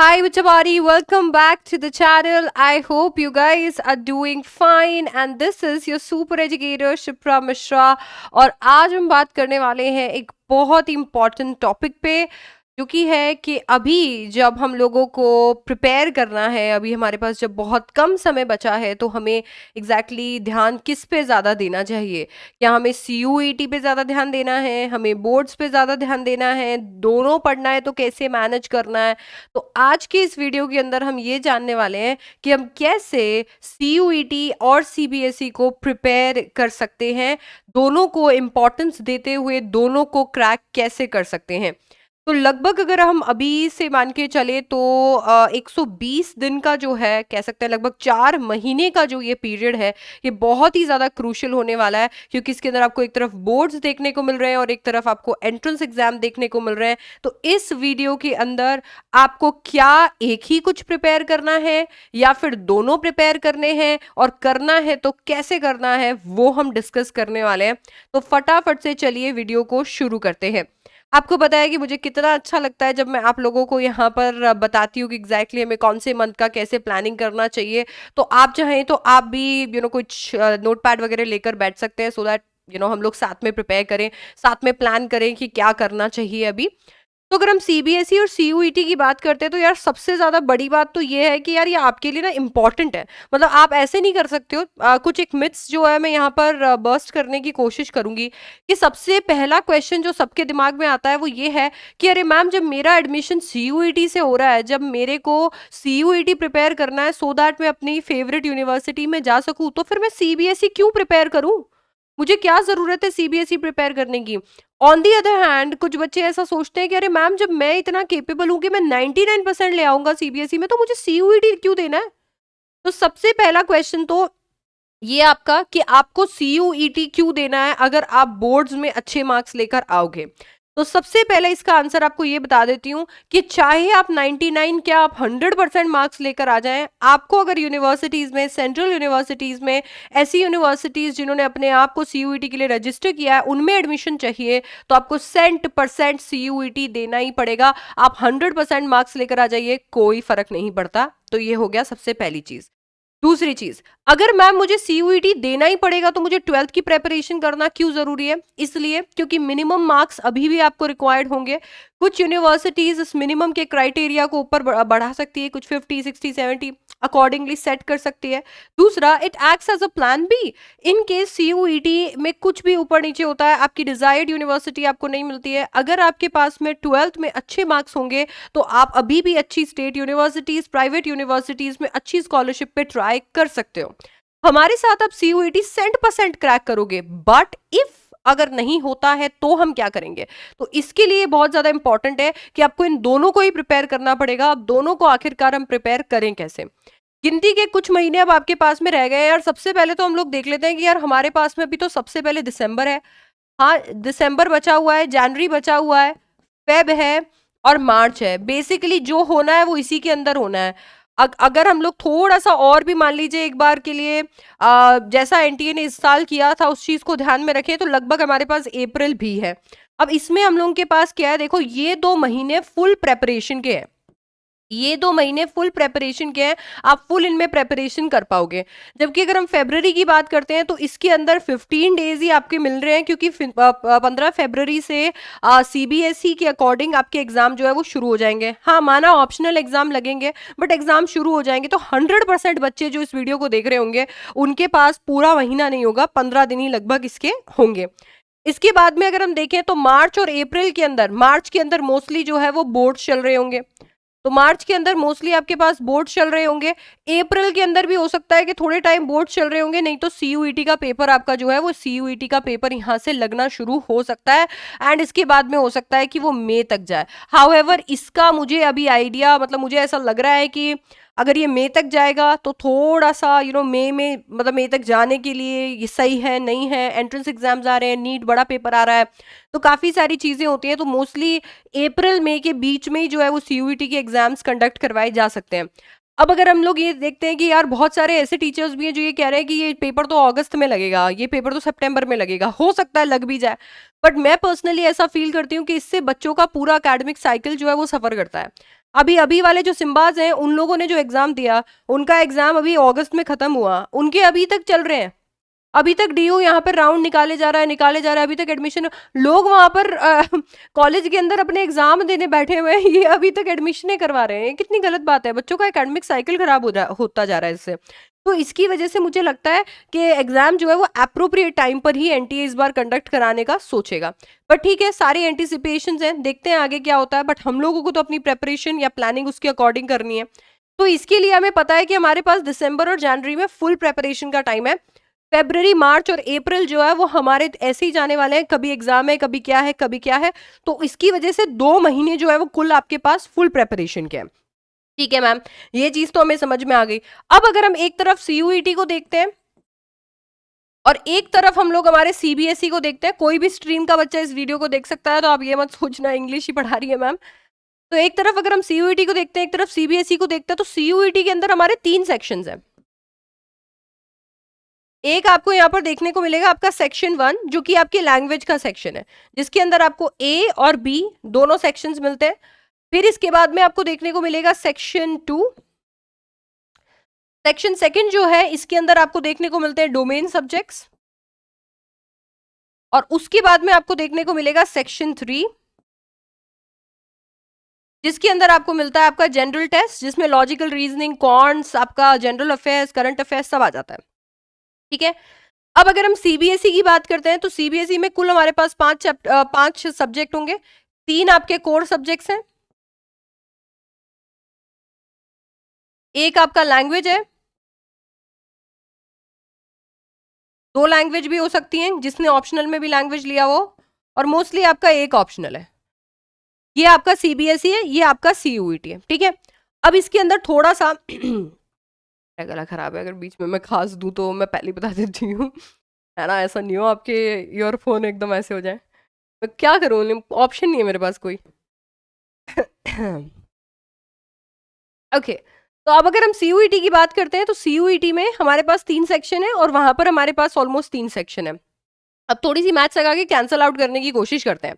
Hi, Vichabari. Welcome back to the channel. I hope you guys are doing fine. And this is your super educator Shipra Mishra. और आज हम बात करने वाले हैं एक बहुत इम्पॉर्टेंट टॉपिक पे जो कि है कि अभी जब हम लोगों को प्रिपेयर करना है, अभी हमारे पास जब बहुत कम समय बचा है, तो हमें ध्यान किस पे ज़्यादा देना चाहिए? क्या हमें CUET पे ज़्यादा ध्यान देना है, हमें बोर्ड्स पे ज़्यादा ध्यान देना है, दोनों पढ़ना है तो कैसे मैनेज करना है? तो आज की इस वीडियो के अंदर हम ये जानने वाले हैं कि हम कैसे CUET और CBSE को प्रिपेयर कर सकते हैं, दोनों को इम्पोर्टेंस देते हुए दोनों को क्रैक कैसे कर सकते हैं। तो लगभग अगर हम अभी से मान के चले तो 120 दिन का जो है, कह सकते हैं लगभग 4 महीने का जो ये पीरियड है, ये बहुत ही ज़्यादा क्रूशियल होने वाला है, क्योंकि इसके अंदर आपको एक तरफ बोर्ड्स देखने को मिल रहे हैं और एक तरफ आपको एंट्रेंस एग्जाम देखने को मिल रहे हैं। तो इस वीडियो के अंदर आपको क्या एक ही कुछ प्रिपेयर करना है या फिर दोनों प्रिपेयर करने हैं, और करना है तो कैसे करना है, वो हम डिस्कस करने वाले हैं। तो फटाफट से चलिए वीडियो को शुरू करते हैं। आपको पता है कि मुझे कितना अच्छा लगता है जब मैं आप लोगों को यहाँ पर बताती हूँ कि एग्जैक्टली हमें कौन से मंथ का कैसे प्लानिंग करना चाहिए। तो आप चाहें तो आप भी कुछ नोट पैड वगैरह लेकर बैठ सकते हैं, सो दैट हम लोग साथ में प्रिपेयर करें, साथ में प्लान करें कि क्या करना चाहिए अभी। तो अगर हम CBSE और CUET की बात करते हैं तो यार सबसे ज़्यादा बड़ी बात तो ये है कि यार ये आपके लिए ना इम्पॉर्टेंट है। मतलब आप ऐसे नहीं कर सकते हो। कुछ एक मिथ्स जो है मैं यहाँ पर बर्स्ट करने की कोशिश करूंगी कि सबसे पहला क्वेश्चन जो सबके दिमाग में आता है वो ये है कि अरे मैम, जब मेरा एडमिशन CUET से हो रहा है, जब मेरे को CUET प्रिपेयर करना है सो दैट मैं अपनी फेवरेट यूनिवर्सिटी में जा सकूँ, तो फिर मैं CBSE क्यों प्रिपेयर करूँ? मुझे क्या ज़रूरत है CBSE प्रिपेयर करने की? ऑन दी अदर हैंड कुछ बच्चे ऐसा सोचते हैं कि अरे मैम, जब मैं इतना केपेबल हूँ कि मैं 99% ले आऊंगा CBSE में, तो मुझे CUET क्यों देना है? तो सबसे पहला क्वेश्चन तो ये आपका कि आपको CUET क्यों देना है अगर आप बोर्ड्स में अच्छे मार्क्स लेकर आओगे। तो सबसे पहले इसका आंसर आपको ये बता देती हूँ कि चाहे आप 99 क्या आप 100% मार्क्स लेकर आ जाएं, आपको अगर यूनिवर्सिटीज में, सेंट्रल यूनिवर्सिटीज में, ऐसी यूनिवर्सिटीज जिन्होंने अपने आप को CUET के लिए रजिस्टर किया है उनमें एडमिशन चाहिए, तो आपको 100% CUET देना ही पड़ेगा। आप 100% मार्क्स लेकर आ जाइए, कोई फर्क नहीं पड़ता। तो ये हो गया सबसे पहली चीज। दूसरी चीज, अगर मैम मुझे CUET देना ही पड़ेगा तो मुझे 12th की प्रेपरेशन करना क्यों जरूरी है? इसलिए क्योंकि मिनिमम मार्क्स अभी भी आपको रिक्वायर्ड होंगे। कुछ यूनिवर्सिटीज इस मिनिमम के क्राइटेरिया को ऊपर बढ़ा सकती है, कुछ 50, 60, 70 अकॉर्डिंगली सेट कर सकती है। दूसरा, it acts as a plan B in case CUET में कुछ भी ऊपर नीचे होता है, आपकी डिजायर्ड यूनिवर्सिटी आपको नहीं मिलती है, अगर आपके पास में 12th में अच्छे मार्क्स होंगे तो आप अभी भी अच्छी स्टेट यूनिवर्सिटीज, प्राइवेट यूनिवर्सिटीज में अच्छी स्कॉलरशिप पे ट्राई कर सकते हो। हमारे साथ आप CUET 100% क्रैक करोगे, बट इफ अगर नहीं होता है तो हम क्या करेंगे? तो इसके लिए बहुत ज्यादा इंपॉर्टेंट है कि आपको इन दोनों को ही प्रिपेयर करना पड़ेगा। अब दोनों को आखिरकार हम प्रिपेयर करें कैसे? गिनती के कुछ महीने अब आपके पास में रह गए हैं यार। सबसे पहले तो हम लोग देख लेते हैं कि यार हमारे पास में अभी तो सबसे पहले दिसंबर है। हाँ, दिसंबर बचा हुआ है, जनवरी बचा हुआ है, फेब है और मार्च है। बेसिकली जो होना है वो इसी के अंदर होना है। अगर हम लोग थोड़ा सा और भी मान लीजिए एक बार के लिए जैसा NTA ने इस साल किया था उस चीज को ध्यान में रखें, तो लगभग हमारे पास अप्रैल भी है। अब इसमें हम लोगों के पास क्या है, देखो ये 2 महीने फुल प्रेपरेशन के हैं। ये 2 महीने फुल प्रेपरेशन के हैं, आप फुल इनमें प्रेपरेशन कर पाओगे। जबकि अगर हम फरवरी की बात करते हैं तो इसके अंदर 15 डेज ही आपके मिल रहे हैं, क्योंकि 15 फरवरी से CBSE के अकॉर्डिंग आपके एग्जाम जो है वो शुरू हो जाएंगे। हाँ, माना ऑप्शनल एग्जाम लगेंगे, बट एग्जाम शुरू हो जाएंगे। तो 100% बच्चे जो इस वीडियो को देख रहे होंगे उनके पास पूरा महीना नहीं होगा, 15 दिन ही लगभग इसके होंगे। इसके बाद में अगर हम देखें तो मार्च और अप्रैल के अंदर, मार्च के अंदर मोस्टली जो है वो बोर्ड चल रहे होंगे, तो मार्च के अंदर मोस्टली आपके पास बोर्ड चल रहे होंगे। अप्रैल के अंदर भी हो सकता है कि थोड़े टाइम बोर्ड चल रहे होंगे, नहीं तो CUET का पेपर आपका जो है वो CUET का पेपर यहाँ से लगना शुरू हो सकता है। एंड इसके बाद में हो सकता है कि वो मई तक जाए। हाउएवर इसका मुझे अभी आइडिया, मतलब मुझे ऐसा लग रहा है कि अगर ये मई तक जाएगा तो थोड़ा सा मई में, मतलब मई तक जाने के लिए ये सही है, नहीं है, एंट्रेंस एग्जाम्स आ रहे हैं, नीट बड़ा पेपर आ रहा है, तो काफ़ी सारी चीज़ें होती हैं। तो मोस्टली अप्रैल मई के बीच में ही जो है वो CUET के एग्जाम्स कंडक्ट करवाए जा सकते हैं। अब अगर हम लोग ये देखते हैं कि यार बहुत सारे ऐसे टीचर्स भी हैं जो ये कह रहे हैं कि ये पेपर तो अगस्त में लगेगा, ये पेपर तो सितंबर में लगेगा, हो सकता है लग भी जाए, बट मैं पर्सनली ऐसा फील करती हूँ कि इससे बच्चों का पूरा एकेडमिक साइकिल जो है वो सफ़र करता है। अभी अभी वाले जो सिम्बाज हैं उन लोगों ने जो एग्जाम दिया, उनका एग्जाम अभी अगस्त में खत्म हुआ, उनके अभी तक चल रहे हैं, अभी तक डीयू यहाँ पर राउंड निकाले जा रहा है, निकाले जा रहा है, अभी तक एडमिशन, लोग वहां पर कॉलेज के अंदर अपने एग्जाम देने बैठे हुए हैं, ये अभी तक एडमिशन करवा रहे हैं। कितनी गलत बात है, बच्चों का एकेडमिक साइकिल खराब होता जा रहा है इससे। तो इसकी वजह से मुझे लगता है कि एग्जाम जो है वो अप्रोप्रिएट टाइम पर ही एनटीए इस बार कंडक्ट कराने का सोचेगा। बट ठीक है, सारी एंटिसिपेशन हैं, देखते हैं आगे क्या होता है, बट हम लोगों को तो अपनी प्रेपरेशन या प्लानिंग उसके अकॉर्डिंग करनी है। तो इसके लिए हमें पता है कि हमारे पास दिसंबर और जनवरी में फुल प्रेपरेशन का टाइम है। फेब्रवरी, मार्च और अप्रैल जो है वो हमारे ऐसे ही जाने वाले हैं, कभी एग्जाम है, कभी क्या है, कभी क्या है। तो इसकी वजह से 2 महीने जो है वो कुल आपके पास फुल प्रेपरेशन के हैं। ठीक है मैम, ये चीज तो हमें समझ में आ गई। अब अगर हम एक तरफ सीयूईटी को देखते हैं और एक तरफ हम लोग हमारे सीबीएसई को देखते हैं, कोई भी स्ट्रीम का बच्चा इस वीडियो को देख सकता है, तो आप ये मत सोचना इंग्लिश ही पढ़ा रही है मैम। तो एक तरफ अगर हम सीयूईटी को देखते हैं, एक तरफ सीबीएसई को देखते हैं, तो सीयूईटी के अंदर हमारे 3 सेक्शंस हैं। एक आपको यहाँ पर देखने को मिलेगा आपका सेक्शन 1, जो कि आपकी लैंग्वेज का सेक्शन है, जिसके अंदर आपको ए और बी दोनों सेक्शंस मिलते हैं। फिर इसके बाद में आपको देखने को मिलेगा सेक्शन 2। सेक्शन सेकंड जो है, इसके अंदर आपको देखने को मिलते हैं डोमेन सब्जेक्ट्स। और उसके बाद में आपको देखने को मिलेगा सेक्शन 3, जिसके अंदर आपको मिलता है आपका जनरल टेस्ट, जिसमें लॉजिकल रीजनिंग, कॉन्ट्स, आपका जनरल अफेयर्स, करंट अफेयर्स सब आ जाता है। ठीक है, अब अगर हम सीबीएसई की बात करते हैं, तो सीबीएसई में कुल हमारे पास 5 सब्जेक्ट होंगे। 3 आपके कोर सब्जेक्ट्स हैं, एक आपका लैंग्वेज है, 2 लैंग्वेज भी हो सकती हैं जिसने ऑप्शनल में भी लैंग्वेज लिया हो, और मोस्टली आपका एक ऑप्शनल है। ये आपका सीबीएसई है, ये आपका सीयूईटी है। ठीक है, अब इसके अंदर थोड़ा सा गला खराब है, अगर बीच में मैं खांस दूं तो मैं पहले बता देती हूँ, है ना, ऐसा नहीं हो आपके ईयरफोन एकदम ऐसे हो जाए। मैं क्या करूँ, ऑप्शन नहीं है मेरे पास कोई। ओके, तो अब अगर हम सीयूईटी की बात करते हैं, तो सीयूईटी में हमारे पास 3 सेक्शन है और वहां पर हमारे पास ऑलमोस्ट 3 सेक्शन है। अब थोड़ी सी मैथ्स लगा के कैंसल आउट करने की कोशिश करते हैं।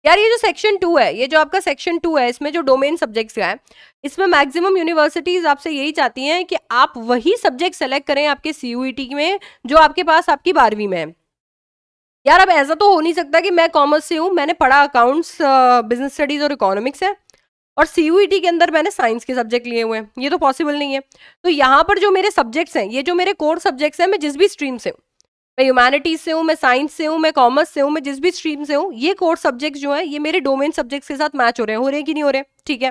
यार ये जो सेक्शन 2 है, ये जो आपका सेक्शन 2 है, इसमें जो डोमेन सब्जेक्ट्स का है, इसमें मैक्सिमम यूनिवर्सिटीज आपसे यही चाहती हैं कि आप वही सब्जेक्ट सेलेक्ट करें आपके सीयूईटी में जो आपके पास आपकी 12वीं में है। यार अब ऐसा तो हो नहीं सकता कि मैं कॉमर्स से हूँ, मैंने पढ़ा अकाउंट्स, बिजनेस स्टडीज और इकोनॉमिक्स है, और सीयूईटी के अंदर मैंने साइंस के सब्जेक्ट लिए हुए हैं, ये तो पॉसिबल नहीं है। तो यहाँ पर जो मेरे सब्जेक्ट्स हैं, ये जो मेरे कोर सब्जेक्ट्स हैं, मैं जिस भी स्ट्रीम से हूँ, मैं ह्यूमैनिटीज से हूँ, मैं साइंस से हूँ, मैं कॉमर्स से हूँ, मैं जिस भी स्ट्रीम से हूँ, ये कोर सब्जेक्ट्स जो है ये मेरे डोमेन सब्जेक्ट्स के साथ मैच हो रहे हैं कि नहीं हो रहे। ठीक है,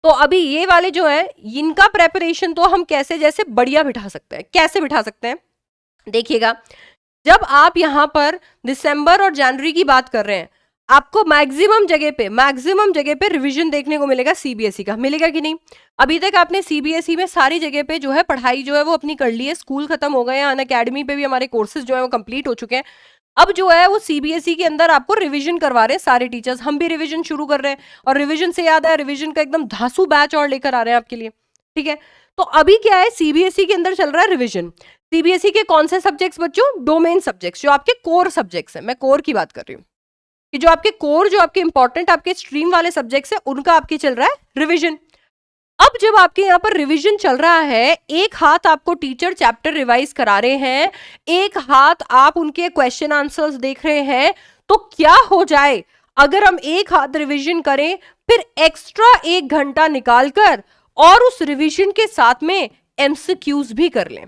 तो अभी ये वाले जो है इनका प्रेपरेशन तो हम कैसे जैसे बढ़िया बिठा सकते हैं। कैसे बिठा सकते हैं, देखिएगा, जब आप यहाँ पर दिसंबर और जनवरी की बात कर रहे हैं, आपको मैक्सिमम जगह पे रिवीजन देखने को मिलेगा सीबीएसई का, मिलेगा कि नहीं। अभी तक आपने सीबीएसई में सारी जगह पे जो है पढ़ाई जो है वो अपनी कर ली है, स्कूल खत्म हो गए हैं, अनअकैडमी पे भी हमारे कोर्सेज जो है वो कंप्लीट हो चुके हैं। अब जो है वो सीबीएसई के अंदर आपको रिवीजन करवा रहे हैं सारे टीचर्स, हम भी रिवीजन शुरू कर रहे हैं, और रिवीजन से याद है, रिवीजन का एकदम धांसू बैच और लेकर आ रहे हैं आपके लिए। ठीक है, तो अभी क्या है, सीबीएसई के अंदर चल रहा है रिवीजन। सीबीएसई के कौन से सब्जेक्ट्स बच्चों, डोमेन सब्जेक्ट्स, जो आपके कोर सब्जेक्ट्स हैं, मैं कोर की बात कर रही हूँ, कि जो आपके कोर, जो आपके इंपॉर्टेंट आपके स्ट्रीम वाले सब्जेक्ट्स हैं, उनका आपके चल रहा है रिवीजन। अब जब आपके यहाँ पर रिवीजन चल रहा है, एक हाथ आपको टीचर चैप्टर रिवाइज करा रहे हैं, एक हाथ आप उनके क्वेश्चन आंसर्स देख रहे हैं, तो क्या हो जाए अगर हम एक हाथ रिवीजन करें, फिर एक्स्ट्रा 1 घंटा निकालकर और उस रिवीजन के साथ में एमसीक्यूज भी कर लें।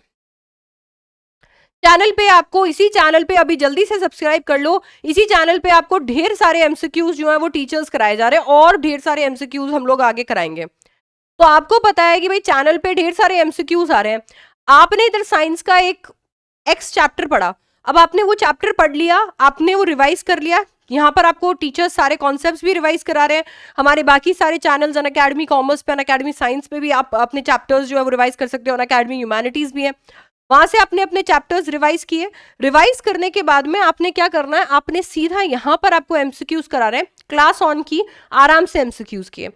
चैनल पे आपको, इसी चैनल पे अभी जल्दी से सब्सक्राइब कर लो, इसी चैनल पे आपको ढेर सारे एमसीक्यूज जो है वो टीचर्स कराए जा रहे हैं, और ढेर सारे एमसीक्यूज हम लोग आगे कराएंगे। तो आपको पता है कि भाई चैनल पे ढेर सारे एमसीक्यूज आ रहे हैं। आपने इधर साइंस का एक एक्स चैप्टर पढ़ा, अब आपने वो चैप्टर पढ़ लिया, आपने वो रिवाइज कर लिया, यहाँ पर आपको टीचर्स सारे कॉन्सेप्ट्स भी रिवाइज करा रहे हैं। हमारे बाकी सारे चैनल्स, अनअकैडमी कॉमर्स पे, अनअकैडमी साइंस पे भी आप अपने चैप्टर्स जो है वो रिवाइज कर सकते हो, अनअकैडमी ह्यूमैनिटीज भी है, वहां से आपने अपने चैप्टर्स रिवाइज किए। रिवाइज करने के बाद में आपने क्या करना है, आपने सीधा यहाँ पर आपको एमसीक्यूज करा रहे हैं, क्लास ऑन की, आराम से एमसीक्यूज किए।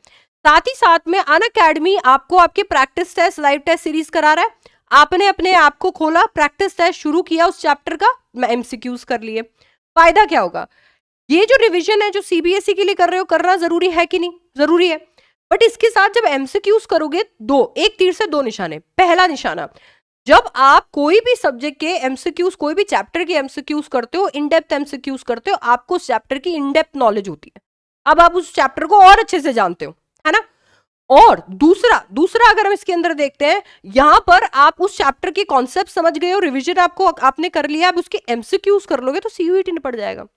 साथ ही साथ में अनअकैडमी आपको आपके practice test, live test series करा रहा है, आपने अपने आप को खोला, प्रैक्टिस टेस्ट शुरू किया उस चैप्टर का, एमसीक्यूज कर लिए। फायदा क्या होगा, ये जो रिवीजन है जो सीबीएसई के लिए कर रहे हो, करना जरूरी है कि नहीं, जरूरी है। बट इसके साथ जब एमसीक्यूज करोगे, दो, एक तीर से दो निशाने। पहला निशाना, जब आप कोई भी सब्जेक्ट के एमसीक्यूज, कोई भी चैप्टर के एमसीक्यूज करते हो, इन डेप्थ एमसीक्यूज करते हो, आपको उस चैप्टर की इन डेप्थ नॉलेज होती है। अब आप उस चैप्टर को और अच्छे से जानते हो, है ना। और दूसरा दूसरा अगर हम इसके अंदर देखते हैं, यहां पर आप उस चैप्टर के कॉन्सेप्ट समझ गए हो, रिवीजन आपको आपने कर लिया, आप उसके एमसीक्यूज कर लोगे तो सीयूईटी निपट जाएगा।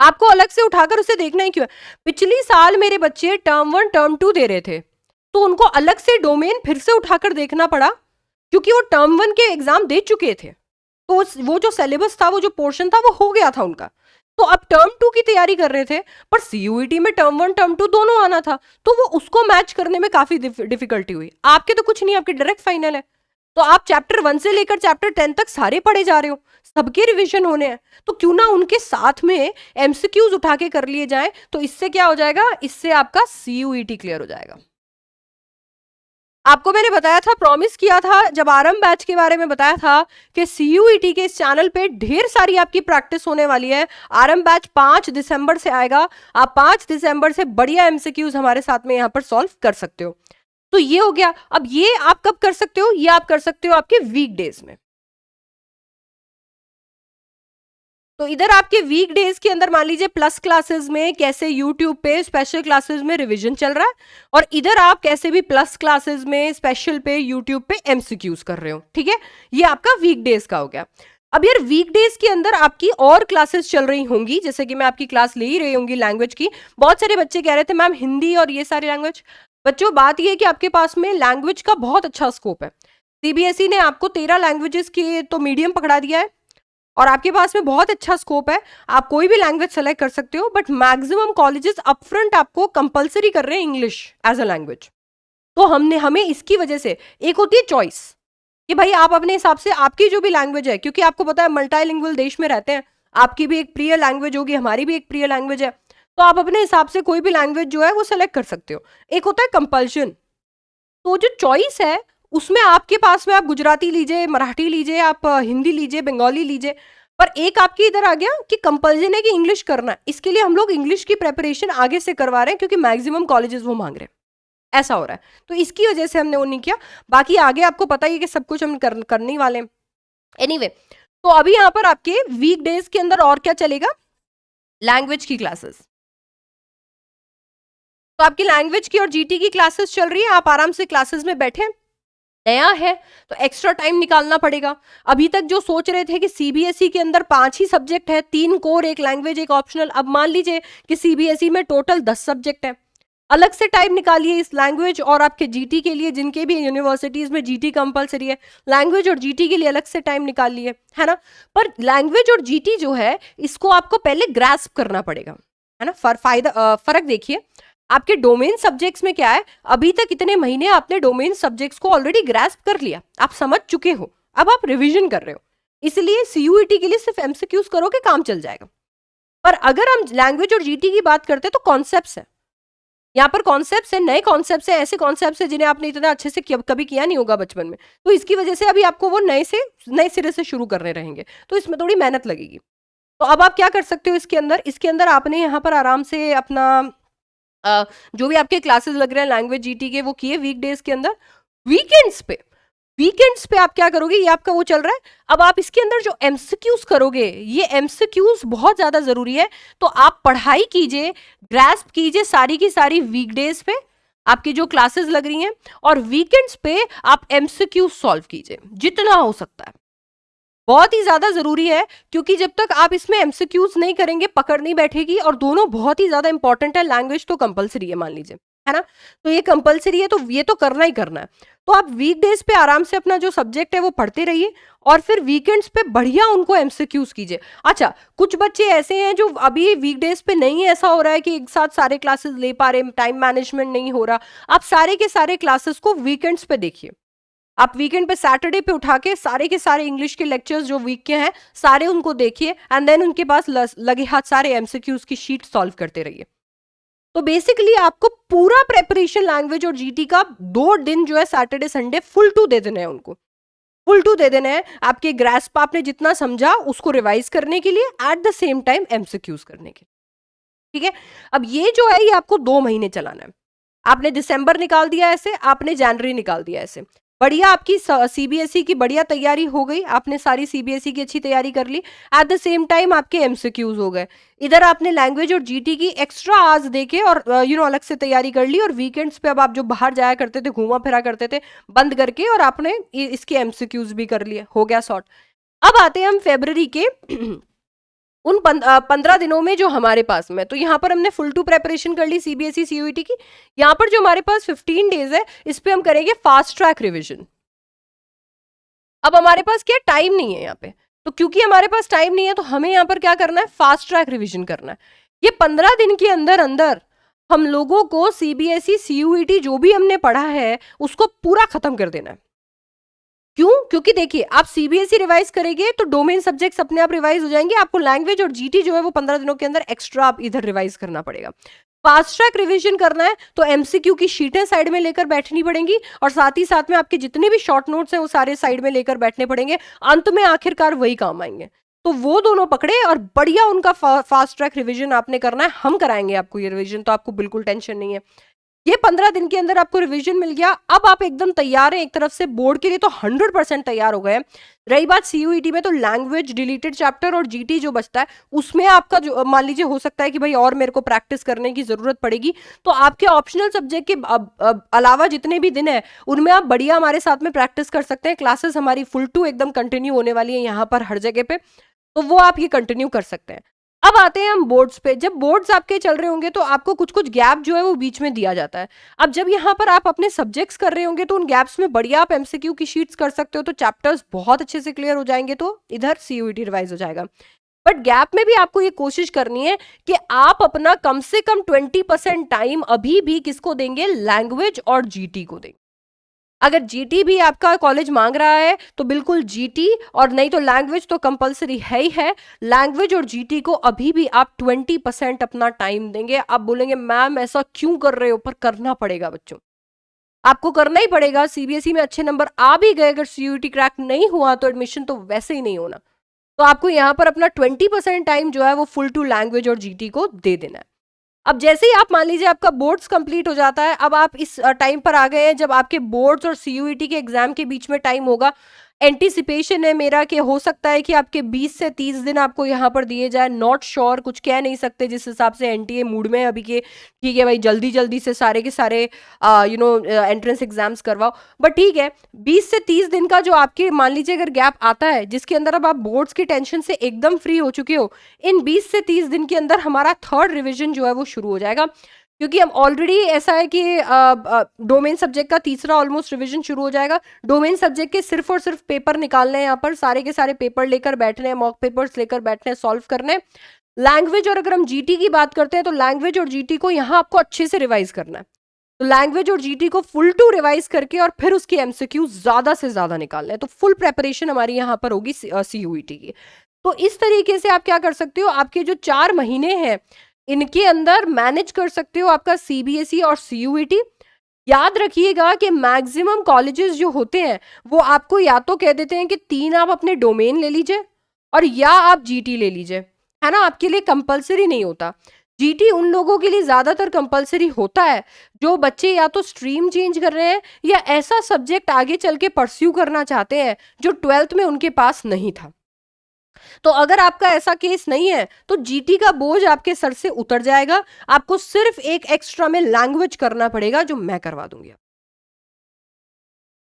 आपको अलग से उठाकर उसे देखना ही क्यों है। पिछली साल मेरे बच्चे टर्म 1 टर्म 2 दे रहे थे, तो उनको अलग से डोमेन फिर से उठाकर देखना पड़ा, क्योंकि वो टर्म 1 के एग्जाम दे चुके थे। तो वो जो सिलेबस था, वो जो पोर्शन था, वो हो गया था उनका। तो अब टर्म 2 की तैयारी कर रहे थे, पर सीयूईटी में टर्म 1 टर्म 2 दोनों आना था, तो वो उसको मैच करने में काफी डिफिकल्टी हुई। आपके तो कुछ नहीं, आपके डायरेक्ट फाइनल है, तो आप चैप्टर 1 से लेकर चैप्टर 10 तक सारे पढ़े जा रहे हो, सबके रिवीजन होने हैं, तो क्यों ना उनके साथ में एमसीक्यूज उठा के कर लिए जाए। तो इससे क्या हो जाएगा, इससे आपका सीयूईटी क्लियर हो जाएगा। आपको मैंने बताया था, प्रॉमिस किया था जब आरएम बैच के बारे में बताया था कि सीयूईटी के इस चैनल पे ढेर सारी आपकी प्रैक्टिस होने वाली है। आरएम बैच 5 दिसंबर से आएगा। आप 5 दिसंबर से बढ़िया एमसीक्यूज हमारे साथ में यहां पर सॉल्व कर सकते हो। तो ये हो गया। अब ये आप कब कर सकते हो, ये आप कर सकते हो आपके वीकडेज में। तो इधर आपके वीकडेज के अंदर मान लीजिए प्लस क्लासेस में कैसे यूट्यूब पे स्पेशल क्लासेस में रिवीजन चल रहा है, और इधर आप कैसे भी प्लस क्लासेस में स्पेशल पे यूट्यूब पे एमसीक्यूज कर रहे हो, ठीक है। ये आपका वीकडेज का हो गया। अब यार वीकडेज के अंदर आपकी और क्लासेस चल रही होंगी, जैसे कि मैं आपकी क्लास ले ही रही होंगी लैंग्वेज की। बहुत सारे बच्चे कह रहे थे मैम हिंदी और ये सारी लैंग्वेज। बच्चों बात ये है कि आपके पास में लैंग्वेज का बहुत अच्छा स्कोप है। सीबीएसई ने आपको 13 लैंग्वेजेस की तो मीडियम पकड़ा दिया है, और आपके पास में बहुत अच्छा स्कोप है। आप कोई भी लैंग्वेज सेलेक्ट कर सकते हो, बट मैक्सिमम कॉलेजेस अपफ्रंट आपको कंपलसरी कर रहे हैं इंग्लिश एज अ लैंग्वेज। तो हमें इसकी वजह से, एक होती है चॉइस कि भाई आप अपने हिसाब से आपकी जो भी लैंग्वेज है, क्योंकि आपको पता है मल्टीलिंगुअल देश में रहते हैं, आपकी भी एक प्रिय लैंग्वेज होगी, हमारी भी एक प्रिय लैंग्वेज है, तो आप अपने हिसाब से कोई भी लैंग्वेज जो है वो सेलेक्ट कर सकते हो। एक होता है कंपल्शन। तो जो चॉइस है उसमें आपके पास में आप गुजराती लीजिए, मराठी लीजिए, आप हिंदी लीजिए, बंगाली लीजिए, पर एक आपकी इधर आ गया कि कंपल्जन है कि इंग्लिश करना है। इसके लिए हम लोग इंग्लिश की प्रेपरेशन आगे से करवा रहे हैं, क्योंकि मैक्सिमम कॉलेजेस वो मांग रहे हैं, ऐसा हो रहा है। तो इसकी वजह से हमने वो नहीं किया। बाकी आगे आपको पता ही है कि सब कुछ हम करने वाले हैं। एनीवे, तो अभी यहाँ पर आपके वीकडेज के अंदर और क्या चलेगा, लैंग्वेज की क्लासेस। तो आपकी लैंग्वेज की और जीटी की क्लासेस चल रही है, आप आराम से क्लासेस में बैठे। नया है तो एक्स्ट्रा टाइम निकालना पड़ेगा। अभी तक जो सोच रहे थे कि सीबीएसई के अंदर 5 ही सब्जेक्ट है, 3 कोर, एक लैंग्वेज, एक ऑप्शनल, अब मान लीजिए कि सीबीएसई में टोटल 10 सब्जेक्ट है। अलग से टाइम निकालिए इस लैंग्वेज और आपके जीटी के लिए, जिनके भी यूनिवर्सिटीज में जीटी कंपलसरी है, लैंग्वेज और जीटी के लिए अलग से टाइम निकालिए, है ना। पर लैंग्वेज और जीटी जो है, इसको आपको पहले ग्रास्प करना पड़ेगा, है ना। फर्क देखिए, आपके डोमेन सब्जेक्ट्स में क्या है, अभी तक इतने महीने आपने डोमेन सब्जेक्ट्स को ऑलरेडी ग्रास्प कर लिया, आप समझ चुके हो, अब आप रिवीजन कर रहे हो, इसलिए सीयूईटी के लिए सिर्फ एमसीक्यूज करोगे काम चल जाएगा। पर अगर हम लैंग्वेज और जीटी की बात करते हैं तो कॉन्सेप्ट्स है, यहाँ पर कॉन्सेप्ट्स है, नए कॉन्सेप्ट्स है, ऐसे कॉन्सेप्ट्स है जिन्हें आपने इतना अच्छे से कभी किया नहीं होगा बचपन में, तो इसकी वजह से अभी आपको वो नए सिरे से शुरू करने रहेंगे, तो इसमें थोड़ी मेहनत लगेगी। तो अब आप क्या कर सकते हो इसके अंदर आपने यहाँ पर आराम से अपना जो भी आपके क्लासेस लग रहे हैं लैंग्वेज जीटी के, वो किए वीकडेज के अंदर। वीकेंड्स पे आप क्या करोगे, ये आपका वो चल रहा है। अब आप इसके अंदर जो एमसीक्यूज करोगे, ये एमसीक्यूज बहुत ज्यादा जरूरी है, तो आप पढ़ाई कीजिए, ग्रास्प कीजिए सारी की सारी वीकडेज पे आपकी जो क्लासेस लग रही हैं, और वीकेंड्स पे आप एमसीक्यूज सॉल्व कीजिए जितना हो सकता है। बहुत ही ज्यादा जरूरी है, क्योंकि जब तक आप इसमें एमसीक्यूज नहीं करेंगे पकड़ नहीं बैठेगी, और दोनों बहुत ही ज्यादा इंपॉर्टेंट है। लैंग्वेज तो कंपलसरी है मान लीजिए, है ना, तो ये कंपलसरी है, तो ये तो करना ही करना है। तो आप वीकडेज पे आराम से अपना जो सब्जेक्ट है वो पढ़ते रहिए, और फिर वीकेंड्स पे बढ़िया उनको एमसीक्यूज कीजिए। अच्छा, कुछ बच्चे ऐसे हैं जो अभी वीकडेज पे नहीं, ऐसा हो रहा है कि एक साथ सारे क्लासेस ले पा रहे, टाइम मैनेजमेंट नहीं हो रहा, आप सारे के सारे क्लासेस को वीकेंड्स पे देखिए। आप वीकेंड पे सैटरडे पे उठा के सारे के सारे इंग्लिश के लेक्चर्स जो वीक के हैं सारे उनको देखिए, एंड देन उनके पास लगे हाथ सारे एमसीक्यूज की शीट सॉल्व करते रहिए। तो बेसिकली आपको पूरा प्रेपरेशन लैंग्वेज और जीटी का 2 दिन जो है सैटरडे संडे फुल टू दे देना है उनको, फुल टू दे देना है। आपके ग्रास्प आपने जितना समझा उसको रिवाइज करने के लिए, at the same time MCQs करने के लिए, ठीक है। अब ये जो है ये आपको 2 महीने चलाना है। आपने दिसंबर निकाल दिया ऐसे, आपने जनवरी निकाल दिया ऐसे, बढ़िया आपकी सीबीएसई की बढ़िया तैयारी हो गई, आपने सारी सीबीएसई की अच्छी तैयारी कर ली। एट द सेम टाइम आपके एमसीक्यूज हो गए, इधर आपने लैंग्वेज और जीटी की एक्स्ट्रा आवर्स देके और अलग से तैयारी कर ली, और वीकेंड्स पे अब आप जो बाहर जाया करते थे, घूमा फिरा करते थे, बंद करके, और आपने इसके एमसीक्यूज भी कर लिए, हो गया सॉर्ट। अब आते हैं हम फेब्रवरी के उन 15 दिनों में जो हमारे पास में, तो यहाँ पर हमने फुल टू प्रेपरेशन कर ली सीबीएसई सीयूईटी की। यहाँ पर जो हमारे पास 15 डेज है, इस पे हम करेंगे फास्ट ट्रैक रिविजन। अब हमारे पास क्या टाइम नहीं है यहाँ पे, तो क्योंकि हमारे पास टाइम नहीं है तो हमें यहाँ पर क्या करना है, फास्ट ट्रैक रिविजन करना है। ये 15 दिन के अंदर अंदर हम लोगों को सीबीएसई सीयूईटी जो भी हमने पढ़ा है उसको पूरा खत्म कर देना है। क्यों? क्योंकि देखिए, आप सीबीएसई रिवाइज करेंगे तो डोमेन सब्जेक्ट्स अपने आप रिवाइज हो जाएंगे, आपको लैंग्वेज और जीटी जो है वो 15 दिनों के अंदर एक्स्ट्रा आप इधर रिवाइज करना पड़ेगा। फास्ट ट्रैक रिवीजन करना है तो एमसीक्यू की शीटें साइड में लेकर बैठनी पड़ेंगी, और साथ ही साथ में आपके जितने भी शॉर्ट नोट्स हैं वो सारे साइड में लेकर बैठने पड़ेंगे, अंत में आखिरकार वही काम आएंगे। तो वो दोनों पकड़े और बढ़िया उनका फास्ट ट्रैक रिवीजन आपने करना है, हम कराएंगे आपको ये रिवीजन, तो आपको बिल्कुल टेंशन नहीं है। ये 15 दिन के अंदर आपको रिवीजन मिल गया, अब आप एकदम तैयार हैं एक तरफ से बोर्ड के लिए, तो 100% तैयार हो गए। रही बात सीयूईटी में, तो लैंग्वेज डिलीटेड चैप्टर और जीटी जो बचता है उसमें आपका जो मान लीजिए हो सकता है कि भाई और मेरे को प्रैक्टिस करने की जरूरत पड़ेगी, तो आपके ऑप्शनल सब्जेक्ट के अलावा जितने भी दिन है उनमें आप बढ़िया हमारे साथ में प्रैक्टिस कर सकते हैं। क्लासेस हमारी फुल टू एकदम कंटिन्यू होने वाली है यहाँ पर हर जगह पे, तो वो आप ये कंटिन्यू कर सकते हैं। अब आते हैं हम बोर्ड्स पे। जब बोर्ड्स आपके चल रहे होंगे तो आपको कुछ कुछ गैप जो है वो बीच में दिया जाता है। अब जब यहाँ पर आप अपने सब्जेक्ट्स कर रहे होंगे तो उन गैप्स में बढ़िया आप एमसीक्यू की शीट्स कर सकते हो, तो चैप्टर्स बहुत अच्छे से क्लियर हो जाएंगे, तो इधर सीयूईटी रिवाइज हो जाएगा। बट गैप में भी आपको ये कोशिश करनी है कि आप अपना कम से कम 20% टाइम अभी भी किसको देंगे, लैंग्वेज और जीटी को देंगे। अगर जीटी भी आपका कॉलेज मांग रहा है तो बिल्कुल जीटी, और नहीं तो लैंग्वेज तो कंपलसरी है ही है। लैंग्वेज और जीटी को अभी भी आप 20% अपना टाइम देंगे। आप बोलेंगे मैम ऐसा क्यों कर रहे हो, पर करना पड़ेगा बच्चों, आपको करना ही पड़ेगा। सीबीएसई में अच्छे नंबर आ भी गए, अगर सीयूईटी क्रैक नहीं हुआ तो एडमिशन तो वैसे ही नहीं होना, तो आपको यहाँ पर अपना 20% टाइम जो है वो फुल टू लैंग्वेज और जीटी को दे देना है। अब जैसे ही आप मान लीजिए आपका बोर्ड्स कंप्लीट हो जाता है, अब आप इस टाइम पर आ गए हैं जब आपके बोर्ड्स और सीयूईटी के एग्जाम के बीच में टाइम होगा। एंटीसिपेशन है मेरा कि हो सकता है कि आपके 20 से 30 दिन आपको यहाँ पर दिए जाए, नॉट श्योर, कुछ कह नहीं सकते जिस हिसाब से एनटीए मूड में है अभी के, ठीक है भाई जल्दी जल्दी से सारे के सारे एंट्रेंस एग्जाम्स करवाओ। बट ठीक है, 20 से 30 दिन का जो आपके मान लीजिए अगर गैप आता है जिसके अंदर अब आप बोर्ड्स की टेंशन से एकदम फ्री हो चुके हो, इन 20 से 30 दिन के अंदर हमारा थर्ड रिविजन जो है वो शुरू हो जाएगा। क्योंकि हम ऑलरेडी ऐसा है कि डोमेन सब्जेक्ट का तीसरा ऑलमोस्ट रिवीजन शुरू हो जाएगा। डोमेन सब्जेक्ट के सिर्फ और सिर्फ पेपर निकालने हैं, यहाँ पर सारे के सारे पेपर लेकर बैठने हैं, मॉक पेपर्स लेकर बैठने हैं, सॉल्व करने। लैंग्वेज और अगर हम जीटी की बात करते हैं तो लैंग्वेज और जीटी को यहाँ आपको अच्छे से रिवाइज करना है, तो लैंग्वेज और जीटी को फुल टू रिवाइज करके और फिर उसकी एमसीक्यू ज्यादा से ज्यादा निकालना है। तो फुल प्रेपरेशन हमारी यहाँ पर होगी सीयूईटी की। तो इस तरीके से आप क्या कर सकते हो, आपके जो 4 महीने हैं इनके अंदर मैनेज कर सकते हो आपका सीबीएसई और सीयूईटी। याद रखिएगा कि मैक्सिमम कॉलेजेस जो होते हैं वो आपको या तो कह देते हैं कि 3 आप अपने डोमेन ले लीजिए और या आप जीटी ले लीजिए, है ना, आपके लिए कंपलसरी नहीं होता। जीटी उन लोगों के लिए ज्यादातर कंपलसरी होता है जो बच्चे या तो स्ट्रीम चेंज कर रहे हैं या ऐसा सब्जेक्ट आगे चल के परस्यू करना चाहते हैं जो 12th में उनके पास नहीं था। तो अगर आपका ऐसा केस नहीं है तो जीटी का बोझ आपके सर से उतर जाएगा, आपको सिर्फ एक एक्स्ट्रा में लैंग्वेज करना पड़ेगा जो मैं करवा दूंगी।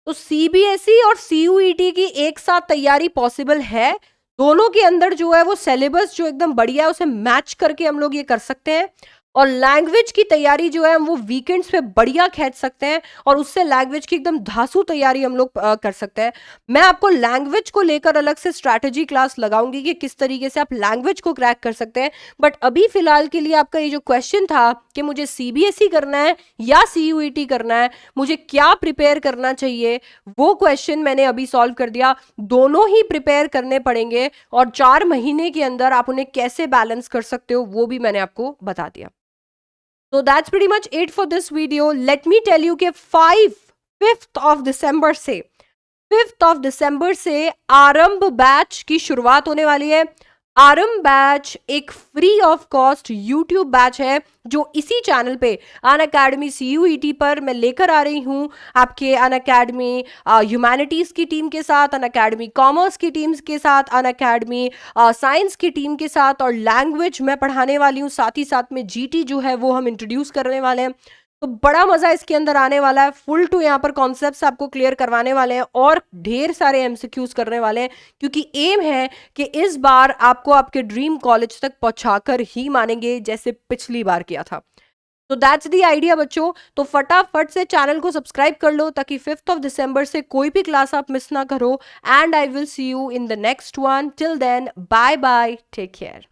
तो सीबीएसई और सीयूईटी की एक साथ तैयारी पॉसिबल है, दोनों के अंदर जो है वो सिलेबस जो एकदम बढ़िया है उसे मैच करके हम लोग ये कर सकते हैं। और लैंग्वेज की तैयारी जो है हम वो वीकेंड्स पे बढ़िया खींच सकते हैं और उससे लैंग्वेज की एकदम धांसू तैयारी हम लोग कर सकते हैं। मैं आपको लैंग्वेज को लेकर अलग से स्ट्रैटेजी क्लास लगाऊंगी कि किस तरीके से आप लैंग्वेज को क्रैक कर सकते हैं। बट अभी फिलहाल के लिए आपका ये जो क्वेश्चन था कि मुझे सीबीएसई करना है या सीयूईटी करना है, मुझे क्या प्रिपेयर करना चाहिए, वो क्वेश्चन मैंने अभी सॉल्व कर दिया। दोनों ही प्रिपेयर करने पड़ेंगे और 4 महीने के अंदर आप उन्हें कैसे बैलेंस कर सकते हो वो भी मैंने आपको बता दिया। So that's pretty much it for this video. Let me tell you कि 5th of December से आरंभ बैच की शुरुआत होने वाली है। आरम बैच एक free of cost YouTube batch है जो इसी चैनल पे अन अकेडमी CUET पर मैं लेकर आ रही हूँ आपके अन अकेडमी ह्यूमैनिटीज की टीम के साथ, अन अकेडमी कॉमर्स की टीम्स के साथ, अन अकेडमी साइंस की टीम के साथ, और लैंग्वेज मैं पढ़ाने वाली हूँ, साथ ही साथ में GT जो है वो हम इंट्रोड्यूस करने वाले हैं। तो बड़ा मजा इसके अंदर आने वाला है। फुल टू यहाँ पर कॉन्सेप्ट्स आपको क्लियर करवाने वाले हैं और ढेर सारे MCQs करने वाले हैं, क्योंकि एम है कि इस बार आपको आपके ड्रीम कॉलेज तक पहुंचाकर ही मानेंगे जैसे पिछली बार किया था। तो दैट्स द आइडिया बच्चों। तो फटाफट से चैनल को सब्सक्राइब कर लो ताकि 5th of December से कोई भी क्लास आप मिस ना करो। And I will see you in the next one. Till then, bye bye, take care.